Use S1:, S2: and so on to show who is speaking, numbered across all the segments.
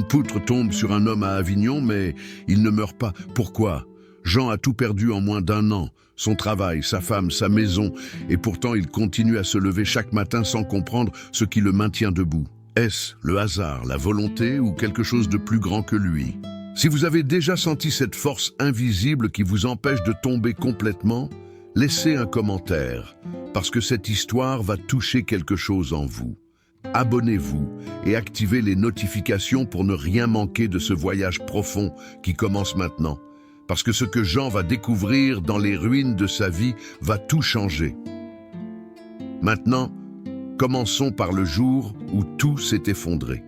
S1: poutre tombe sur un homme à Avignon, mais il ne meurt pas. Pourquoi? Jean a tout perdu en moins d'un an, son travail, sa femme, sa maison, et pourtant il continue à se lever chaque matin sans comprendre ce qui le maintient debout. Est-ce le hasard, la volonté ou quelque chose de plus grand que lui? Si vous avez déjà senti cette force invisible qui vous empêche de tomber complètement, laissez un commentaire, parce que cette histoire va toucher quelque chose en vous. Abonnez-vous et activez les notifications pour ne rien manquer de ce voyage profond qui commence maintenant. Parce que ce que Jean va découvrir dans les ruines de sa vie va tout changer. Maintenant, commençons par le jour où tout s'est effondré.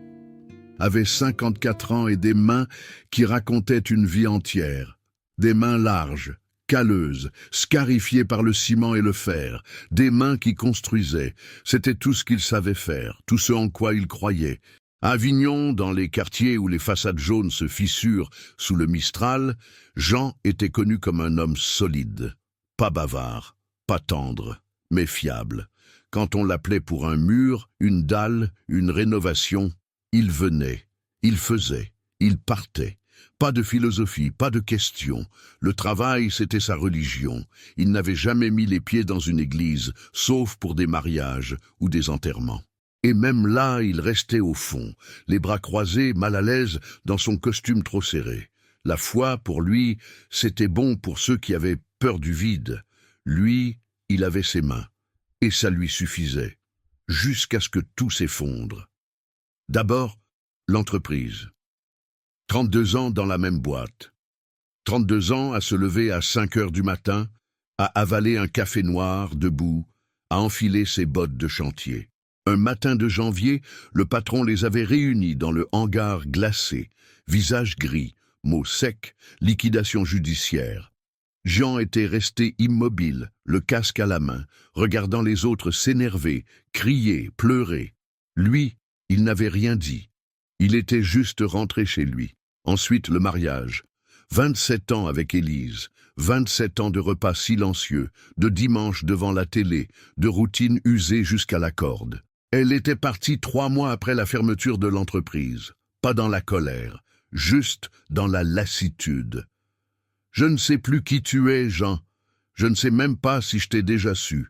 S1: Avait 54 ans et des mains qui racontaient une vie entière. Des mains larges, calleuses, scarifiées par le ciment et le fer. Des mains qui construisaient. C'était tout ce qu'il savait faire, tout ce en quoi il croyait. À Avignon, dans les quartiers où les façades jaunes se fissurent sous le Mistral, Jean était connu comme un homme solide, pas bavard, pas tendre, mais fiable. Quand on l'appelait pour un mur, une dalle, une rénovation, il venait, il faisait, il partait. Pas de philosophie, pas de questions. Le travail, c'était sa religion. Il n'avait jamais mis les pieds dans une église, sauf pour des mariages ou des enterrements. Et même là, il restait au fond, les bras croisés, mal à l'aise, dans son costume trop serré. La foi, pour lui, c'était bon pour ceux qui avaient peur du vide. Lui, il avait ses mains, et ça lui suffisait, jusqu'à ce que tout s'effondre. D'abord, l'entreprise. 32 ans dans la même boîte. 32 ans à se lever à 5 heures du matin, à avaler un café noir, debout, à enfiler ses bottes de chantier. Un matin de janvier, le patron les avait réunis dans le hangar glacé, visage gris, mots secs, liquidation judiciaire. Jean était resté immobile, le casque à la main, regardant les autres s'énerver, crier, pleurer. Lui, il n'avait rien dit. Il était juste rentré chez lui. Ensuite, le mariage. 27 ans avec Élise, 27 ans de repas silencieux, de dimanche devant la télé, de routine usée jusqu'à la corde. Elle était partie 3 mois après la fermeture de l'entreprise. Pas dans la colère, juste dans la lassitude. Je ne sais plus qui tu es, Jean. Je ne sais même pas si je t'ai déjà su.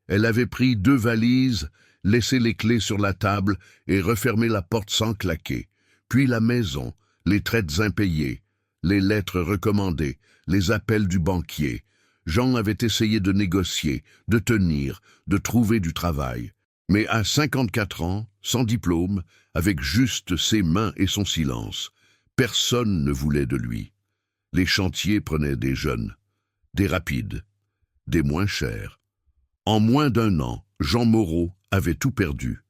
S1: Elle avait pris 2 valises, laissé les clés sur la table et refermé la porte sans claquer. Puis la maison, les traites impayées, les lettres recommandées, les appels du banquier. Jean avait essayé de négocier, de tenir, de trouver du travail. Mais à 54 ans, sans diplôme, avec juste ses mains et son silence, personne ne voulait de lui. Les chantiers prenaient des jeunes, des rapides, des moins chers. En moins d'1 an, Jean Moreau avait tout perdu.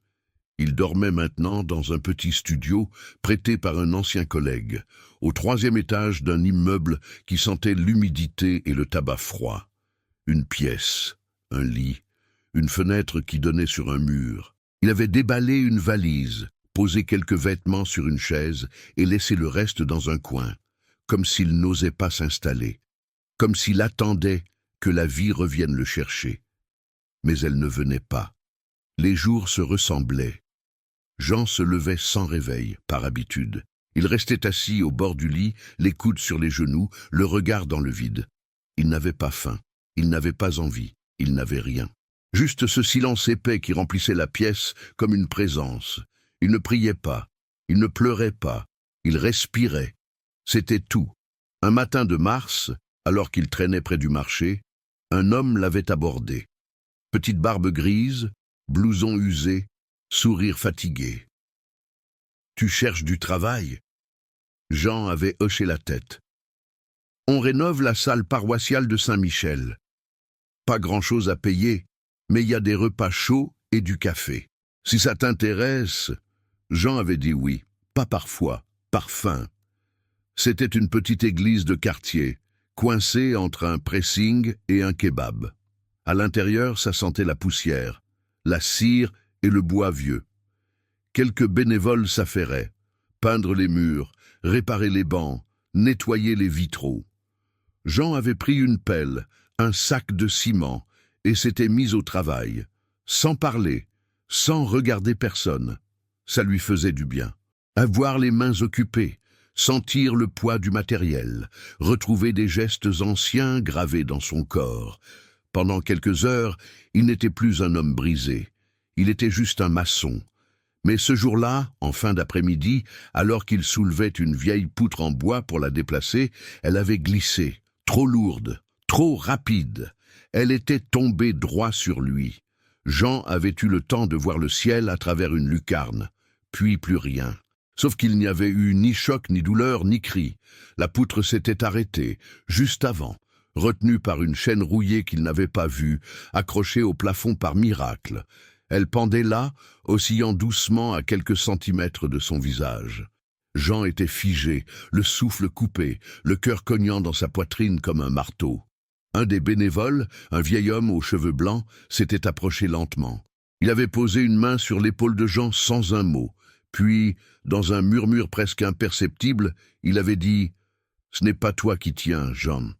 S1: Il dormait maintenant dans un petit studio prêté par un ancien collègue, au 3e étage d'un immeuble qui sentait l'humidité et le tabac froid. Une pièce, un lit, une fenêtre qui donnait sur un mur. Il avait déballé une valise, posé quelques vêtements sur une chaise et laissé le reste dans un coin, comme s'il n'osait pas s'installer, comme s'il attendait que la vie revienne le chercher. Mais elle ne venait pas. Les jours se ressemblaient. Jean se levait sans réveil, par habitude. Il restait assis au bord du lit, les coudes sur les genoux, le regard dans le vide. Il n'avait pas faim, il n'avait pas envie, il n'avait rien. Juste ce silence épais qui remplissait la pièce comme une présence. Il ne priait pas, il ne pleurait pas, il respirait. C'était tout. Un matin de mars, alors qu'il traînait près du marché, un homme l'avait abordé. Petite barbe grise, blouson usé, sourire fatigué. « Tu cherches du travail ?» Jean avait hoché la tête. « On rénove la salle paroissiale de Saint-Michel. Pas grand-chose à payer, mais il y a des repas chauds et du café. Si ça t'intéresse... » Jean avait dit oui, pas parfois, par faim. C'était une petite église de quartier, coincée entre un pressing et un kebab. À l'intérieur, ça sentait la poussière, la cire et le bois vieux. Quelques bénévoles s'affairaient, peindre les murs, réparer les bancs, nettoyer les vitraux. Jean avait pris une pelle, un sac de ciment, et s'était mis au travail, sans parler, sans regarder personne. Ça lui faisait du bien. Avoir les mains occupées, sentir le poids du matériel, retrouver des gestes anciens gravés dans son corps. Pendant quelques heures, il n'était plus un homme brisé. Il était juste un maçon. Mais ce jour-là, en fin d'après-midi, alors qu'il soulevait une vieille poutre en bois pour la déplacer, elle avait glissé, trop lourde, trop rapide. Elle était tombée droit sur lui. Jean avait eu le temps de voir le ciel à travers une lucarne, puis plus rien. Sauf qu'il n'y avait eu ni choc, ni douleur, ni cri. La poutre s'était arrêtée, juste avant, retenue par une chaîne rouillée qu'il n'avait pas vue, accrochée au plafond par miracle. Elle pendait là, oscillant doucement à quelques centimètres de son visage. Jean était figé, le souffle coupé, le cœur cognant dans sa poitrine comme un marteau. Un des bénévoles, un vieil homme aux cheveux blancs, s'était approché lentement. Il avait posé une main sur l'épaule de Jean sans un mot. Puis, dans un murmure presque imperceptible, il avait dit « Ce n'est pas toi qui tiens, Jean,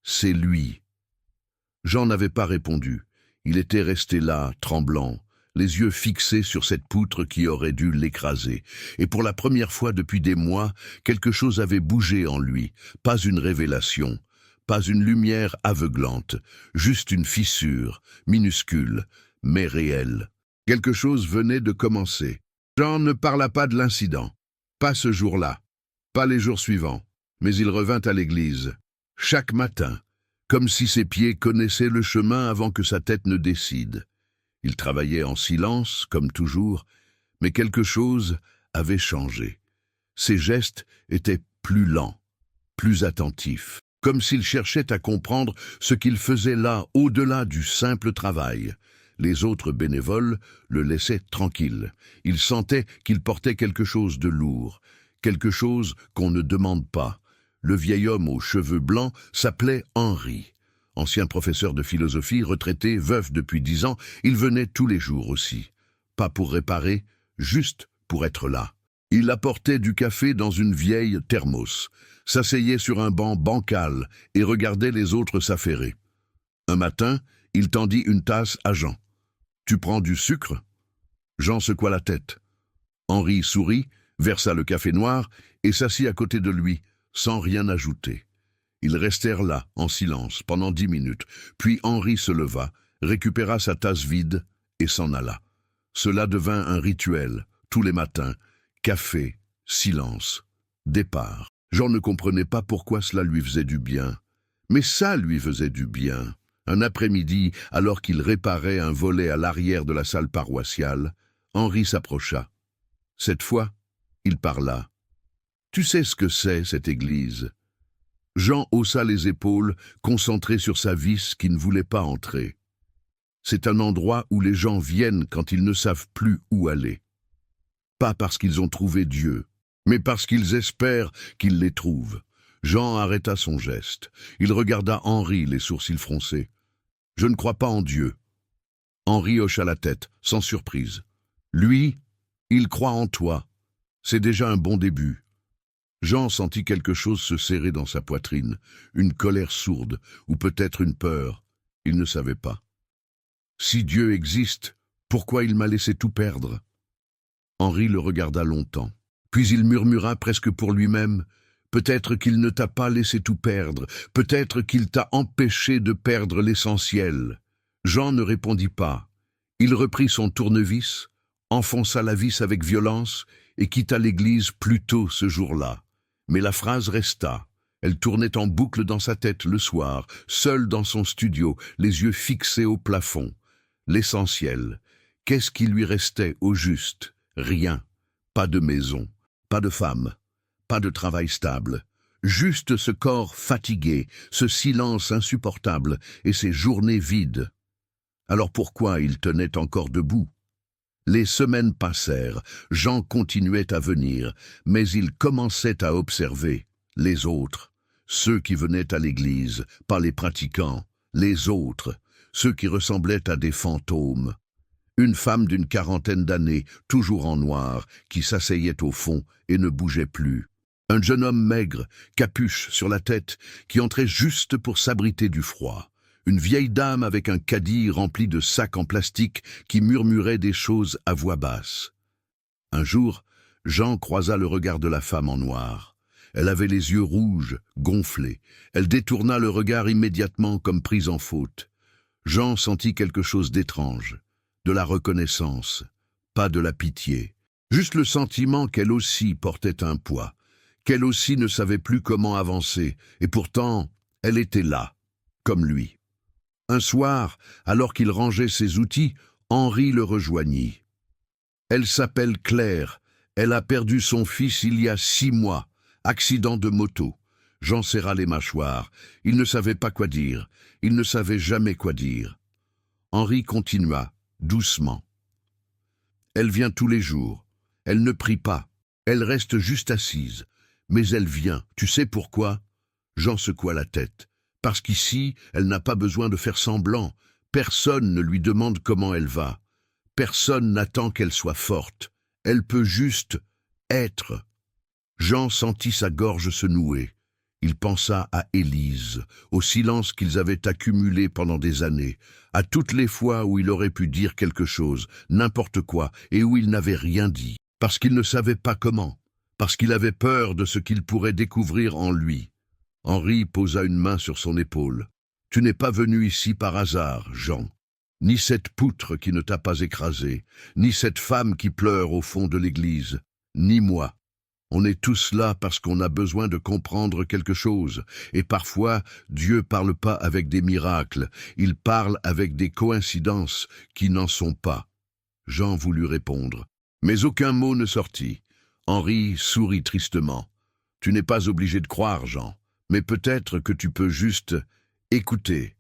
S1: c'est lui. » Jean n'avait pas répondu. Il était resté là, tremblant, les yeux fixés sur cette poutre qui aurait dû l'écraser. Et pour la première fois depuis des mois, quelque chose avait bougé en lui, pas une révélation, pas une lumière aveuglante, juste une fissure, minuscule, mais réelle. Quelque chose venait de commencer. Jean ne parla pas de l'incident, pas ce jour-là, pas les jours suivants, mais il revint à l'église, chaque matin, comme si ses pieds connaissaient le chemin avant que sa tête ne décide. Il travaillait en silence, comme toujours, mais quelque chose avait changé. Ses gestes étaient plus lents, plus attentifs, comme s'il cherchait à comprendre ce qu'il faisait là, au-delà du simple travail. Les autres bénévoles le laissaient tranquille. Il sentait qu'il portait quelque chose de lourd, quelque chose qu'on ne demande pas. Le vieil homme aux cheveux blancs s'appelait Henri. Ancien professeur de philosophie, retraité, veuf depuis 10 ans, il venait tous les jours aussi. Pas pour réparer, juste pour être là. Il apportait du café dans une vieille thermos, s'asseyait sur un banc bancal et regardait les autres s'affairer. Un matin, il tendit une tasse à Jean. « Tu prends du sucre ?» Jean secoua la tête. Henri sourit, versa le café noir et s'assit à côté de lui, sans rien ajouter. Ils restèrent là, en silence, pendant 10 minutes, puis Henri se leva, récupéra sa tasse vide et s'en alla. Cela devint un rituel, tous les matins, café, silence, départ. Jean ne comprenait pas pourquoi cela lui faisait du bien. Mais ça lui faisait du bien. Un après-midi, alors qu'il réparait un volet à l'arrière de la salle paroissiale, Henri s'approcha. Cette fois, il parla. « Tu sais ce que c'est, cette église ?» Jean haussa les épaules, concentré sur sa vis qui ne voulait pas entrer. C'est un endroit où les gens viennent quand ils ne savent plus où aller. Pas parce qu'ils ont trouvé Dieu, mais parce qu'ils espèrent qu'ils les trouvent. Jean arrêta son geste. Il regarda Henri, les sourcils froncés. « Je ne crois pas en Dieu. » Henri hocha la tête, sans surprise. « Lui, il croit en toi. C'est déjà un bon début. » Jean sentit quelque chose se serrer dans sa poitrine, une colère sourde, ou peut-être une peur. Il ne savait pas. Si Dieu existe, pourquoi il m'a laissé tout perdre? Henri le regarda longtemps. Puis il murmura presque pour lui-même, « Peut-être qu'il ne t'a pas laissé tout perdre, peut-être qu'il t'a empêché de perdre l'essentiel. » Jean ne répondit pas. Il reprit son tournevis, enfonça la vis avec violence et quitta l'église plus tôt ce jour-là. Mais la phrase resta. Elle tournait en boucle dans sa tête le soir, seul dans son studio, les yeux fixés au plafond. L'essentiel. Qu'est-ce qui lui restait au juste? Rien. Pas de maison, pas de femme, pas de travail stable. Juste ce corps fatigué, ce silence insupportable et ces journées vides. Alors pourquoi il tenait encore debout? Les semaines passèrent, Jean continuait à venir, mais il commençait à observer les autres, ceux qui venaient à l'église, pas les pratiquants, les autres, ceux qui ressemblaient à des fantômes. Une femme d'une 40aine d'années, toujours en noir, qui s'asseyait au fond et ne bougeait plus. Un jeune homme maigre, capuche sur la tête, qui entrait juste pour s'abriter du froid. Une vieille dame avec un caddie rempli de sacs en plastique qui murmurait des choses à voix basse. Un jour, Jean croisa le regard de la femme en noir. Elle avait les yeux rouges, gonflés. Elle détourna le regard immédiatement comme prise en faute. Jean sentit quelque chose d'étrange, de la reconnaissance, pas de la pitié. Juste le sentiment qu'elle aussi portait un poids, qu'elle aussi ne savait plus comment avancer, et pourtant, elle était là, comme lui. Un soir, alors qu'il rangeait ses outils, Henri le rejoignit. Elle s'appelle Claire. Elle a perdu son fils il y a 6 mois. Accident de moto. Jean serra les mâchoires. Il ne savait pas quoi dire. Il ne savait jamais quoi dire. Henri continua, doucement. Elle vient tous les jours. Elle ne prie pas. Elle reste juste assise. Mais elle vient. Tu sais pourquoi? Jean secoua la tête. Parce qu'ici, elle n'a pas besoin de faire semblant. Personne ne lui demande comment elle va. Personne n'attend qu'elle soit forte. Elle peut juste être. Jean sentit sa gorge se nouer. Il pensa à Élise, au silence qu'ils avaient accumulé pendant des années, à toutes les fois où il aurait pu dire quelque chose, n'importe quoi, et où il n'avait rien dit, parce qu'il ne savait pas comment, parce qu'il avait peur de ce qu'il pourrait découvrir en lui. Henri posa une main sur son épaule. « Tu n'es pas venu ici par hasard, Jean. Ni cette poutre qui ne t'a pas écrasé, ni cette femme qui pleure au fond de l'église, ni moi. On est tous là parce qu'on a besoin de comprendre quelque chose, et parfois Dieu parle pas avec des miracles, il parle avec des coïncidences qui n'en sont pas. » Jean voulut répondre, mais aucun mot ne sortit. Henri sourit tristement. « Tu n'es pas obligé de croire, Jean, mais peut-être que tu peux juste écouter. »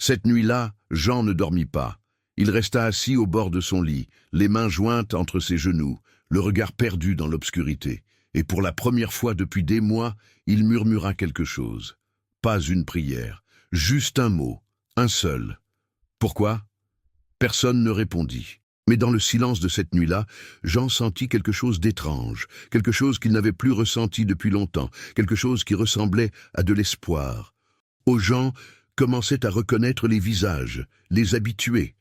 S1: Cette nuit-là, Jean ne dormit pas. Il resta assis au bord de son lit, les mains jointes entre ses genoux, le regard perdu dans l'obscurité. Et pour la première fois depuis des mois, il murmura quelque chose. Pas une prière, juste un mot, un seul. Pourquoi? Personne ne répondit. Mais dans le silence de cette nuit-là, Jean sentit quelque chose d'étrange, quelque chose qu'il n'avait plus ressenti depuis longtemps, quelque chose qui ressemblait à de l'espoir. Aux gens commençaient à reconnaître les visages, les habitués,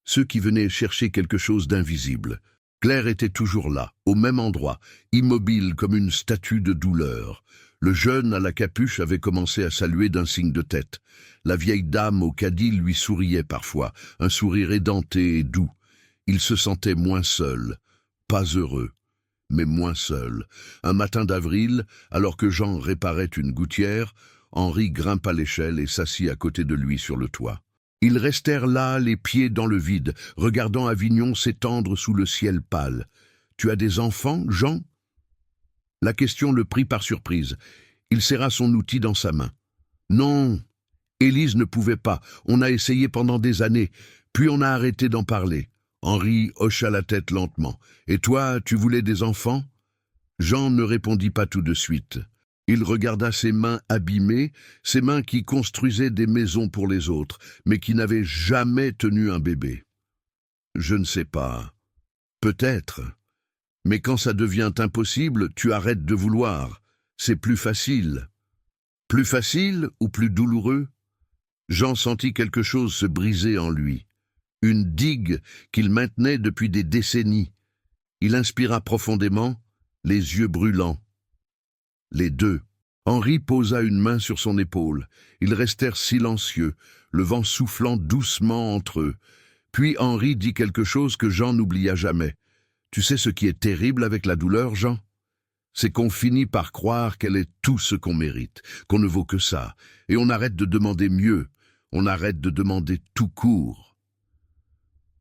S1: ceux qui venaient chercher quelque chose d'invisible. Claire était toujours là, au même endroit, immobile comme une statue de douleur. Le jeune à la capuche avait commencé à saluer d'un signe de tête. La vieille dame au caddie lui souriait parfois, un sourire édenté et doux. Il se sentait moins seul, pas heureux, mais moins seul. Un matin d'avril, alors que Jean réparait une gouttière, Henri grimpa l'échelle et s'assit à côté de lui sur le toit. Ils restèrent là, les pieds dans le vide, regardant Avignon s'étendre sous le ciel pâle. « Tu as des enfants, Jean ?» La question le prit par surprise. Il serra son outil dans sa main. « Non, Élise ne pouvait pas. On a essayé pendant des années, puis on a arrêté d'en parler. » Henri hocha la tête lentement. « Et toi, tu voulais des enfants ?» Jean ne répondit pas tout de suite. Il regarda ses mains abîmées, ses mains qui construisaient des maisons pour les autres, mais qui n'avaient jamais tenu un bébé. « Je ne sais pas. Peut-être. Mais quand ça devient impossible, tu arrêtes de vouloir. C'est plus facile. » Plus facile ou plus douloureux? Jean sentit quelque chose se briser en lui. Une digue qu'il maintenait depuis des décennies. Il inspira profondément, les yeux brûlants. Les deux. Henri posa une main sur son épaule. Ils restèrent silencieux, le vent soufflant doucement entre eux. Puis Henri dit quelque chose que Jean n'oublia jamais. « Tu sais ce qui est terrible avec la douleur, Jean? C'est qu'on finit par croire qu'elle est tout ce qu'on mérite, qu'on ne vaut que ça, et on arrête de demander mieux, on arrête de demander tout court. »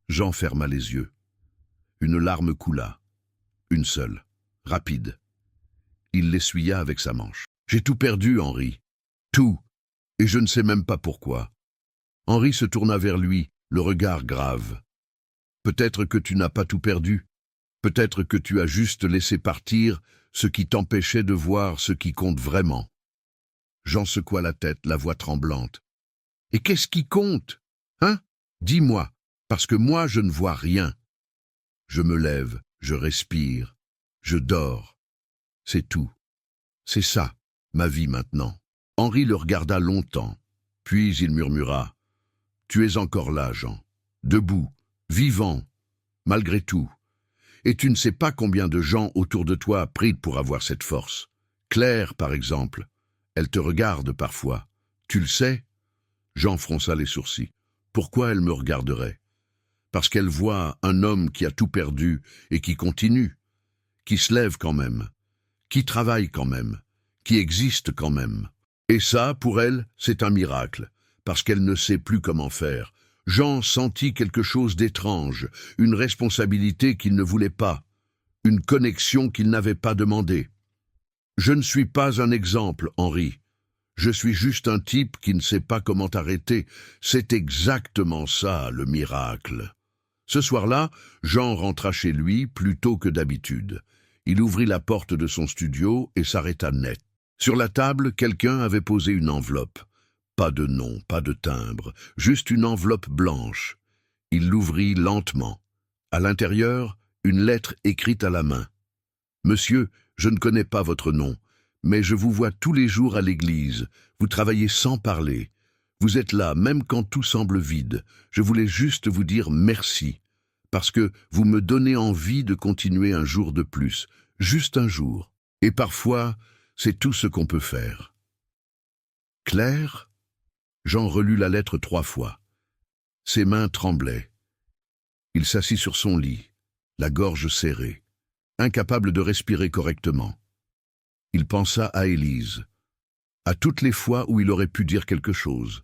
S1: Jean ferma les yeux. Une larme coula. Une seule, rapide. Il l'essuya avec sa manche. « J'ai tout perdu, Henri. Tout. Et je ne sais même pas pourquoi. » Henri se tourna vers lui, le regard grave. « Peut-être que tu n'as pas tout perdu. Peut-être que tu as juste laissé partir ce qui t'empêchait de voir ce qui compte vraiment. » Jean secoua la tête, la voix tremblante. « Et qu'est-ce qui compte? Hein? Dis-moi. Parce que moi, je ne vois rien. Je me lève, je respire, je dors. C'est tout. C'est ça, ma vie maintenant. » Henri le regarda longtemps, puis il murmura. « Tu es encore là, Jean, debout, vivant, malgré tout. » Et tu ne sais pas combien de gens autour de toi prient pour avoir cette force. Claire, par exemple, elle te regarde parfois. Tu le sais? Jean fronça les sourcils. Pourquoi elle me regarderait? Parce qu'elle voit un homme qui a tout perdu et qui continue, qui se lève quand même, qui travaille quand même, qui existe quand même. Et ça, pour elle, c'est un miracle, parce qu'elle ne sait plus comment faire. Jean sentit quelque chose d'étrange, une responsabilité qu'il ne voulait pas, une connexion qu'il n'avait pas demandée. Je ne suis pas un exemple, Henri. Je suis juste un type qui ne sait pas comment arrêter. C'est exactement ça, le miracle. Ce soir-là, Jean rentra chez lui plus tôt que d'habitude. Il ouvrit la porte de son studio et s'arrêta net. Sur la table, quelqu'un avait posé une enveloppe. Pas de nom, pas de timbre, juste une enveloppe blanche. Il l'ouvrit lentement. À l'intérieur, une lettre écrite à la main. « Monsieur, je ne connais pas votre nom, mais je vous vois tous les jours à l'église. Vous travaillez sans parler. Vous êtes là, même quand tout semble vide. Je voulais juste vous dire merci, parce que vous me donnez envie de continuer un jour de plus, juste un jour. Et parfois, c'est tout ce qu'on peut faire. » Claire? Jean relut la lettre 3 fois. Ses mains tremblaient. Il s'assit sur son lit, la gorge serrée, incapable de respirer correctement. Il pensa à Élise, à toutes les fois où il aurait pu dire quelque chose,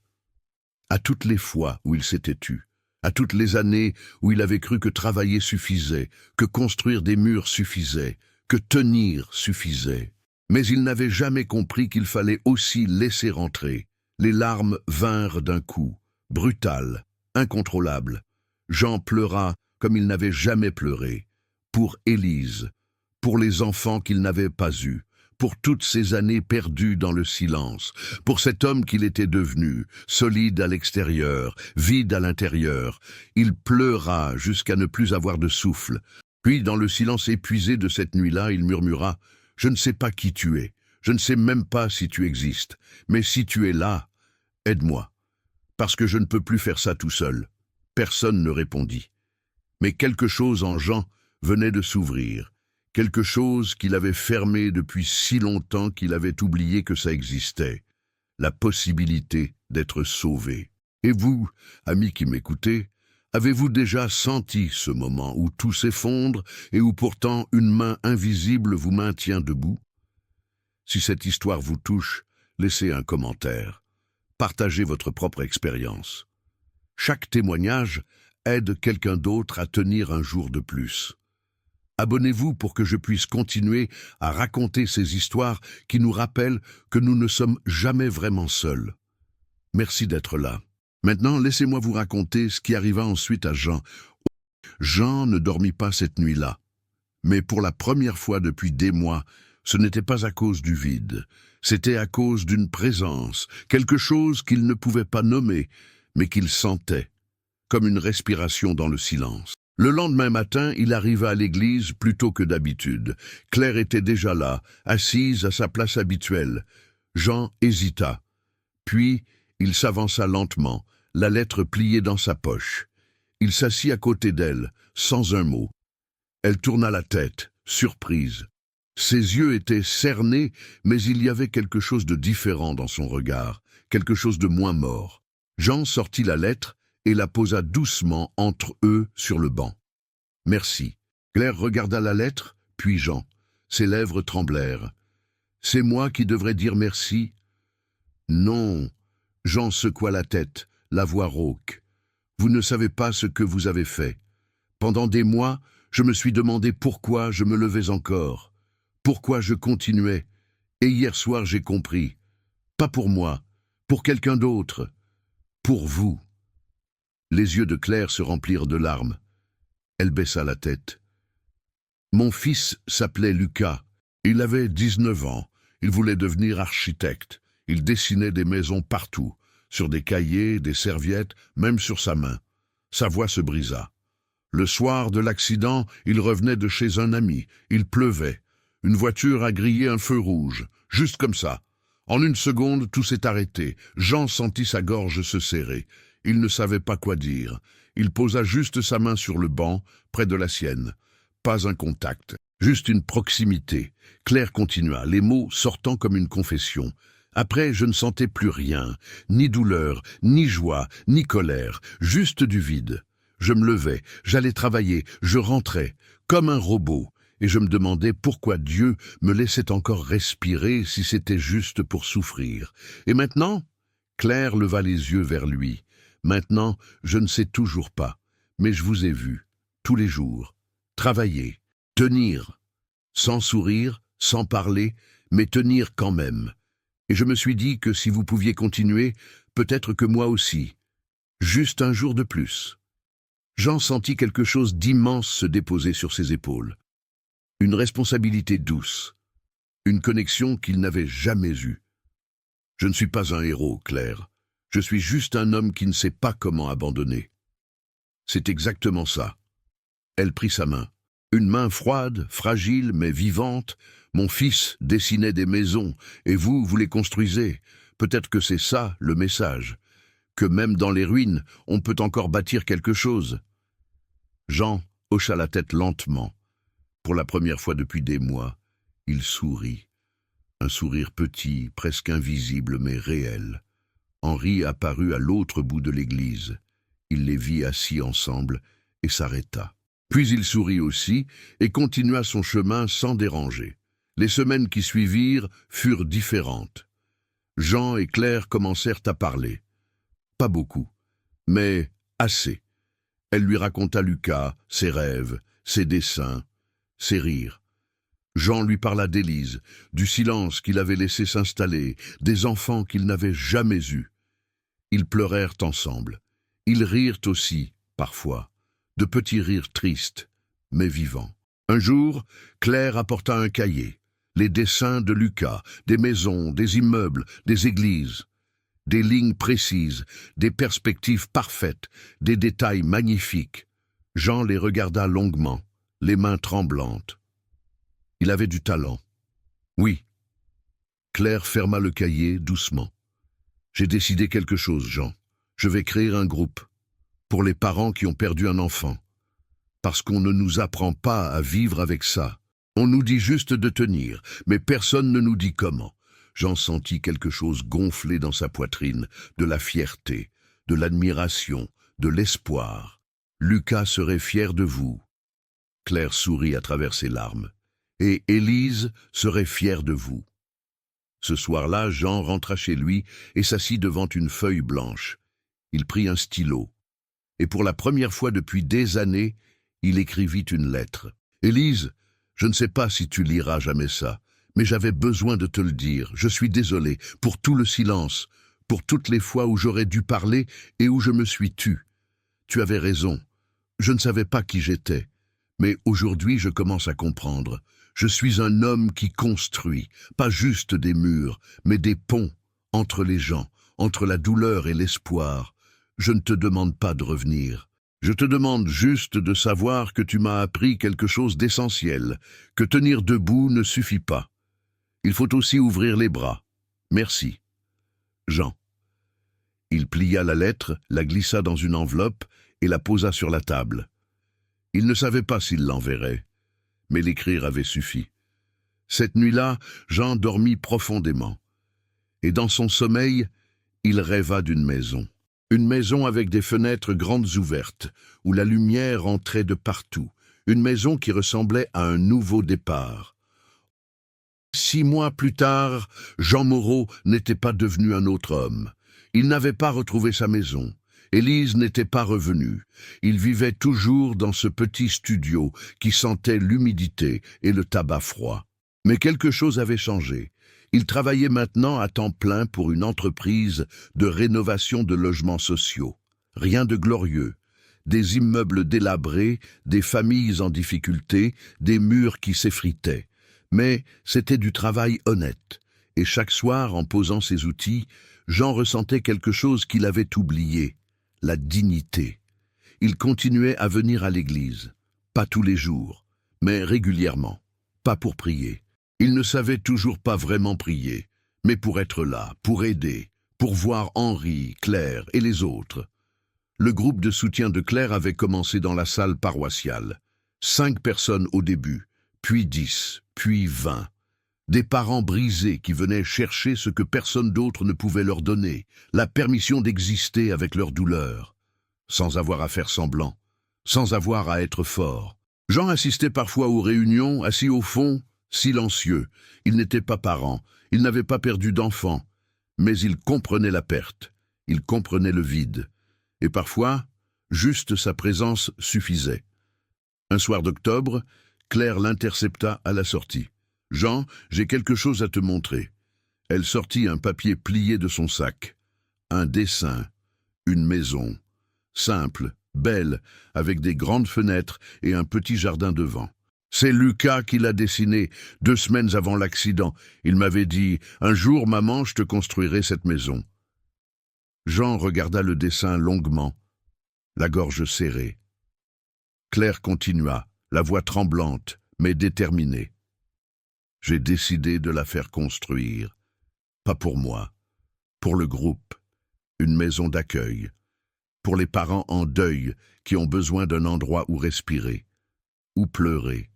S1: à toutes les fois où il s'était tu, à toutes les années où il avait cru que travailler suffisait, que construire des murs suffisait, que tenir suffisait. Mais il n'avait jamais compris qu'il fallait aussi laisser entrer. Les larmes vinrent d'un coup, brutales, incontrôlables. Jean pleura comme il n'avait jamais pleuré, pour Élise, pour les enfants qu'il n'avait pas eus, pour toutes ces années perdues dans le silence, pour cet homme qu'il était devenu, solide à l'extérieur, vide à l'intérieur. Il pleura jusqu'à ne plus avoir de souffle. Puis, dans le silence épuisé de cette nuit-là, il murmura « Je ne sais pas qui tu es, je ne sais même pas si tu existes, mais si tu es là, aide-moi, parce que je ne peux plus faire ça tout seul. » Personne ne répondit. Mais quelque chose en Jean venait de s'ouvrir, quelque chose qu'il avait fermé depuis si longtemps qu'il avait oublié que ça existait, la possibilité d'être sauvé. Et vous, amis qui m'écoutez, avez-vous déjà senti ce moment où tout s'effondre et où pourtant une main invisible vous maintient debout? Si cette histoire vous touche, laissez un commentaire. Partagez votre propre expérience. Chaque témoignage aide quelqu'un d'autre à tenir un jour de plus. Abonnez-vous pour que je puisse continuer à raconter ces histoires qui nous rappellent que nous ne sommes jamais vraiment seuls. Merci d'être là. Maintenant, laissez-moi vous raconter ce qui arriva ensuite à Jean. Jean ne dormit pas cette nuit-là. Mais pour la première fois depuis des mois, ce n'était pas à cause du vide. C'était à cause d'une présence, quelque chose qu'il ne pouvait pas nommer, mais qu'il sentait, comme une respiration dans le silence. Le lendemain matin, il arriva à l'église plus tôt que d'habitude. Claire était déjà là, assise à sa place habituelle. Jean hésita. Puis, il s'avança lentement, la lettre pliée dans sa poche. Il s'assit à côté d'elle, sans un mot. Elle tourna la tête, surprise. Ses yeux étaient cernés, mais il y avait quelque chose de différent dans son regard, quelque chose de moins mort. Jean sortit la lettre et la posa doucement entre eux sur le banc. « Merci. » Claire regarda la lettre, puis Jean. Ses lèvres tremblèrent. « C'est moi qui devrais dire merci ?»« Non. » Jean secoua la tête, la voix rauque. « Vous ne savez pas ce que vous avez fait. Pendant des mois, je me suis demandé pourquoi je me levais encore, pourquoi je continuais. Et hier soir, j'ai compris. Pas pour moi, pour quelqu'un d'autre. Pour vous. » Les yeux de Claire se remplirent de larmes. Elle baissa la tête. « Mon fils s'appelait Lucas. Il avait 19 ans. Il voulait devenir architecte. Il dessinait des maisons partout, sur des cahiers, des serviettes, même sur sa main. Sa voix se brisa. Le soir de l'accident, il revenait de chez un ami. Il pleuvait. Une voiture a grillé un feu rouge, juste comme ça. En une seconde, tout s'est arrêté. Jean sentit sa gorge se serrer. Il ne savait pas quoi dire. Il posa juste sa main sur le banc, près de la sienne. pas un contact, juste une proximité. Claire continua, les mots sortant comme une confession. Après, je ne sentais plus rien, ni douleur, ni joie, ni colère, juste du vide. Je me levais, j'allais travailler, je rentrais, comme un robot, et je me demandais pourquoi Dieu me laissait encore respirer si c'était juste pour souffrir. Et maintenant? Claire leva les yeux vers lui. Maintenant, je ne sais toujours pas, mais je vous ai vu, tous les jours, travailler, tenir, sans sourire, sans parler, mais tenir quand même. Et je me suis dit que si vous pouviez continuer, peut-être que moi aussi. Juste un jour de plus. Jean sentit quelque chose d'immense se déposer sur ses épaules. Une responsabilité douce. Une connexion qu'il n'avait jamais eue. Je ne suis pas un héros, Claire. Je suis juste un homme qui ne sait pas comment abandonner. C'est exactement ça. Elle prit sa main. Une main froide, fragile, mais vivante. Mon fils dessinait des maisons, et vous les construisez. Peut-être que c'est ça, le message. Que même dans les ruines, on peut encore bâtir quelque chose. Jean hocha la tête lentement. Pour la première fois depuis des mois, il sourit. Un sourire petit, presque invisible, mais réel. Henri apparut à l'autre bout de l'église. Il les vit assis ensemble et s'arrêta. Puis il sourit aussi et continua son chemin sans déranger. Les semaines qui suivirent furent différentes. Jean et Claire commencèrent à parler. Pas beaucoup, mais assez. Elle lui raconta Lucas, ses rêves, ses dessins, ses rires. Jean lui parla d'Élise, du silence qu'il avait laissé s'installer, des enfants qu'il n'avait jamais eus. Ils pleurèrent ensemble. Ils rirent aussi, parfois, de petits rires tristes, mais vivants. Un jour, Claire apporta un cahier, les dessins de Lucas, des maisons, des immeubles, des églises. Des lignes précises, des perspectives parfaites, des détails magnifiques. Jean les regarda longuement, les mains tremblantes. Il avait du talent. Oui. Claire ferma le cahier doucement. J'ai décidé quelque chose, Jean. Je vais créer un groupe. Pour les parents qui ont perdu un enfant. Parce qu'on ne nous apprend pas à vivre avec ça. On nous dit juste de tenir, mais personne ne nous dit comment. Jean sentit quelque chose gonfler dans sa poitrine, de la fierté, de l'admiration, de l'espoir. Lucas serait fier de vous. Claire sourit à travers ses larmes. Et Élise serait fière de vous. Ce soir-là, Jean rentra chez lui et s'assit devant une feuille blanche. Il prit un stylo. Et pour la première fois depuis des années, il écrivit une lettre. « Élise, je ne sais pas si tu liras jamais ça. Mais j'avais besoin de te le dire. Je suis désolé pour tout le silence, pour toutes les fois où j'aurais dû parler et où je me suis tu. Tu avais raison. Je ne savais pas qui j'étais. Mais aujourd'hui, je commence à comprendre. Je suis un homme qui construit, pas juste des murs, mais des ponts entre les gens, entre la douleur et l'espoir. Je ne te demande pas de revenir. Je te demande juste de savoir que tu m'as appris quelque chose d'essentiel, que tenir debout ne suffit pas. Il faut aussi ouvrir les bras. Merci. Jean. Il plia la lettre, la glissa dans une enveloppe et la posa sur la table. Il ne savait pas s'il l'enverrait, mais l'écrire avait suffi. Cette nuit-là, Jean dormit profondément. Et dans son sommeil, il rêva d'une maison. Une maison avec des fenêtres grandes ouvertes, où la lumière entrait de partout. Une maison qui ressemblait à un nouveau départ. 6 mois plus tard, Jean Moreau n'était pas devenu un autre homme. Il n'avait pas retrouvé sa maison. Élise n'était pas revenue. Il vivait toujours dans ce petit studio qui sentait l'humidité et le tabac froid. Mais quelque chose avait changé. Il travaillait maintenant à temps plein pour une entreprise de rénovation de logements sociaux. Rien de glorieux. Des immeubles délabrés, des familles en difficulté, des murs qui s'effritaient. Mais c'était du travail honnête, et chaque soir, en posant ses outils, Jean ressentait quelque chose qu'il avait oublié, la dignité. Il continuait à venir à l'église, pas tous les jours, mais régulièrement, pas pour prier. Il ne savait toujours pas vraiment prier, mais pour être là, pour aider, pour voir Henri, Claire et les autres. Le groupe de soutien de Claire avait commencé dans la salle paroissiale. 5 personnes au début, puis 10, puis 20. Des parents brisés qui venaient chercher ce que personne d'autre ne pouvait leur donner, la permission d'exister avec leur douleur, sans avoir à faire semblant, sans avoir à être fort. Jean assistait parfois aux réunions, assis au fond, silencieux. Il n'était pas parent, il n'avait pas perdu d'enfant, mais il comprenait la perte, il comprenait le vide. Et parfois, juste sa présence suffisait. Un soir d'octobre, Claire l'intercepta à la sortie. « Jean, j'ai quelque chose à te montrer. » Elle sortit un papier plié de son sac. Un dessin, une maison, simple, belle, avec des grandes fenêtres et un petit jardin devant. C'est Lucas qui l'a dessiné 2 semaines avant l'accident. Il m'avait dit « Un jour, maman, je te construirai cette maison. » Jean regarda le dessin longuement, la gorge serrée. Claire continua, la voix tremblante, mais déterminée. « J'ai décidé de la faire construire. Pas pour moi, pour le groupe, une maison d'accueil. Pour les parents en deuil qui ont besoin d'un endroit où respirer, où pleurer,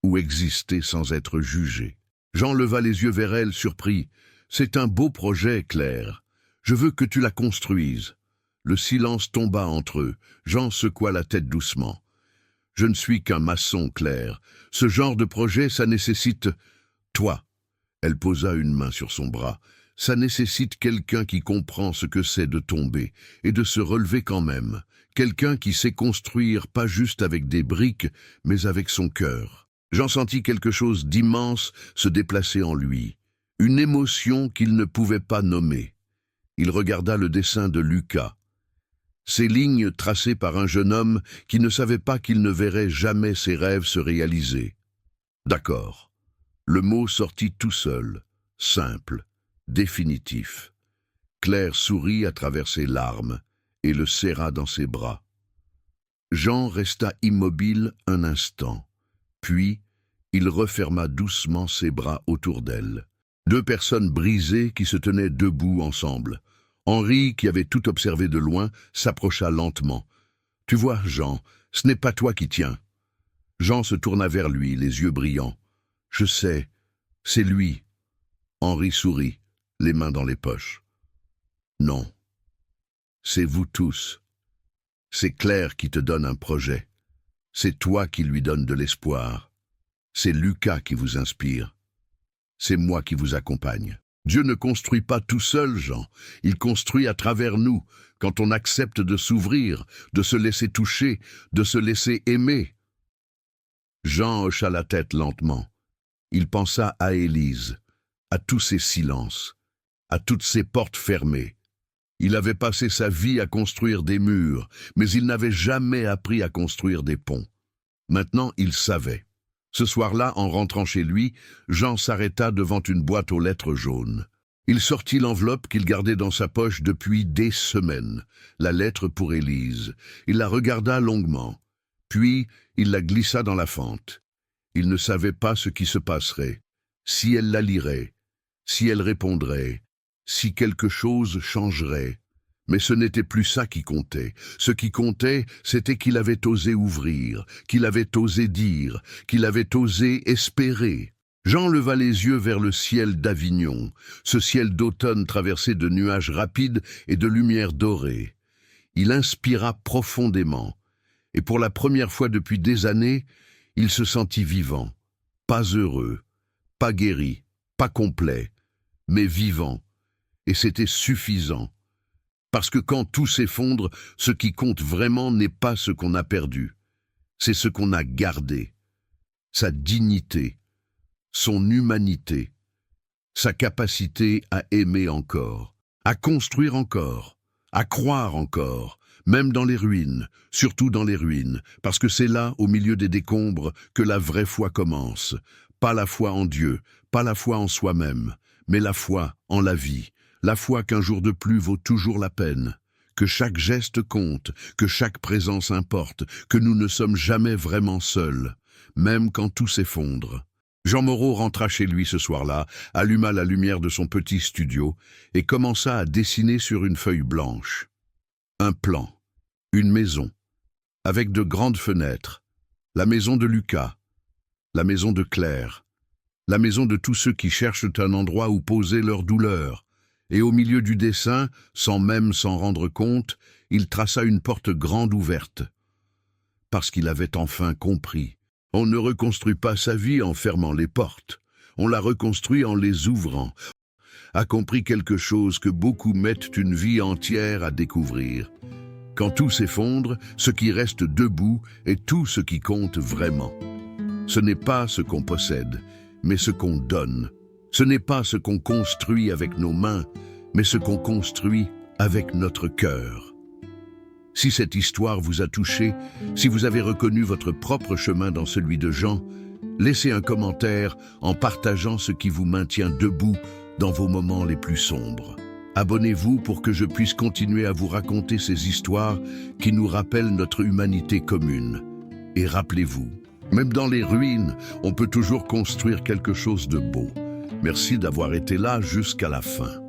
S1: où exister sans être jugé. » Jean leva les yeux vers elle, surpris. « C'est un beau projet, Claire. Je veux que tu la construises. » Le silence tomba entre eux. Jean secoua la tête doucement. « Je ne suis qu'un maçon, Claire. Ce genre de projet, ça nécessite... toi. » Elle posa une main sur son bras. « Ça nécessite quelqu'un qui comprend ce que c'est de tomber et de se relever quand même. Quelqu'un qui sait construire pas juste avec des briques, mais avec son cœur. » Jean sentit quelque chose d'immense se déplacer en lui. Une émotion qu'il ne pouvait pas nommer. Il regarda le dessin de Lucas. Ces lignes tracées par un jeune homme qui ne savait pas qu'il ne verrait jamais ses rêves se réaliser. D'accord. Le mot sortit tout seul, simple, définitif. Claire sourit à travers ses larmes et le serra dans ses bras. Jean resta immobile un instant, puis il referma doucement ses bras autour d'elle. 2 personnes brisées qui se tenaient debout ensemble. Henri, qui avait tout observé de loin, s'approcha lentement. « Tu vois, Jean, ce n'est pas toi qui tiens. » Jean se tourna vers lui, les yeux brillants. « Je sais, c'est lui. » Henri sourit, les mains dans les poches. « Non, c'est vous tous. C'est Claire qui te donne un projet. C'est toi qui lui donne de l'espoir. C'est Lucas qui vous inspire. C'est moi qui vous accompagne. Dieu ne construit pas tout seul, Jean. Il construit à travers nous, quand on accepte de s'ouvrir, de se laisser toucher, de se laisser aimer. » Jean hocha la tête lentement. Il pensa à Élise, à tous ces silences, à toutes ces portes fermées. Il avait passé sa vie à construire des murs, mais il n'avait jamais appris à construire des ponts. Maintenant, il savait. Ce soir-là, en rentrant chez lui, Jean s'arrêta devant une boîte aux lettres jaunes. Il sortit l'enveloppe qu'il gardait dans sa poche depuis des semaines, la lettre pour Élise. Il la regarda longuement, puis il la glissa dans la fente. Il ne savait pas ce qui se passerait, si elle la lirait, si elle répondrait, si quelque chose changerait. Mais ce n'était plus ça qui comptait. Ce qui comptait, c'était qu'il avait osé ouvrir, qu'il avait osé dire, qu'il avait osé espérer. Jean leva les yeux vers le ciel d'Avignon, ce ciel d'automne traversé de nuages rapides et de lumière dorée. Il inspira profondément, et pour la première fois depuis des années, il se sentit vivant, pas heureux, pas guéri, pas complet, mais vivant, et c'était suffisant. Parce que quand tout s'effondre, ce qui compte vraiment n'est pas ce qu'on a perdu, c'est ce qu'on a gardé, sa dignité, son humanité, sa capacité à aimer encore, à construire encore, à croire encore, même dans les ruines, surtout dans les ruines, parce que c'est là, au milieu des décombres, que la vraie foi commence. Pas la foi en Dieu, pas la foi en soi-même, mais la foi en la vie. La foi qu'un jour de plus vaut toujours la peine, que chaque geste compte, que chaque présence importe, que nous ne sommes jamais vraiment seuls, même quand tout s'effondre. Jean Moreau rentra chez lui ce soir-là, alluma la lumière de son petit studio et commença à dessiner sur une feuille blanche. Un plan, une maison, avec de grandes fenêtres, La maison de Lucas, la maison de Claire, la maison de tous ceux qui cherchent un endroit où poser leur douleur. Et au milieu du dessin, sans même s'en rendre compte, il traça une porte grande ouverte. Parce qu'il avait enfin compris. On ne reconstruit pas sa vie en fermant les portes. On la reconstruit en les ouvrant. A compris quelque chose que beaucoup mettent une vie entière à découvrir. Quand tout s'effondre, ce qui reste debout est tout ce qui compte vraiment. Ce n'est pas ce qu'on possède, mais ce qu'on donne. Ce n'est pas ce qu'on construit avec nos mains, mais ce qu'on construit avec notre cœur. Si cette histoire vous a touché, si vous avez reconnu votre propre chemin dans celui de Jean, laissez un commentaire en partageant ce qui vous maintient debout dans vos moments les plus sombres. Abonnez-vous pour que je puisse continuer à vous raconter ces histoires qui nous rappellent notre humanité commune. Et rappelez-vous, même dans les ruines, on peut toujours construire quelque chose de beau. Merci d'avoir été là jusqu'à la fin.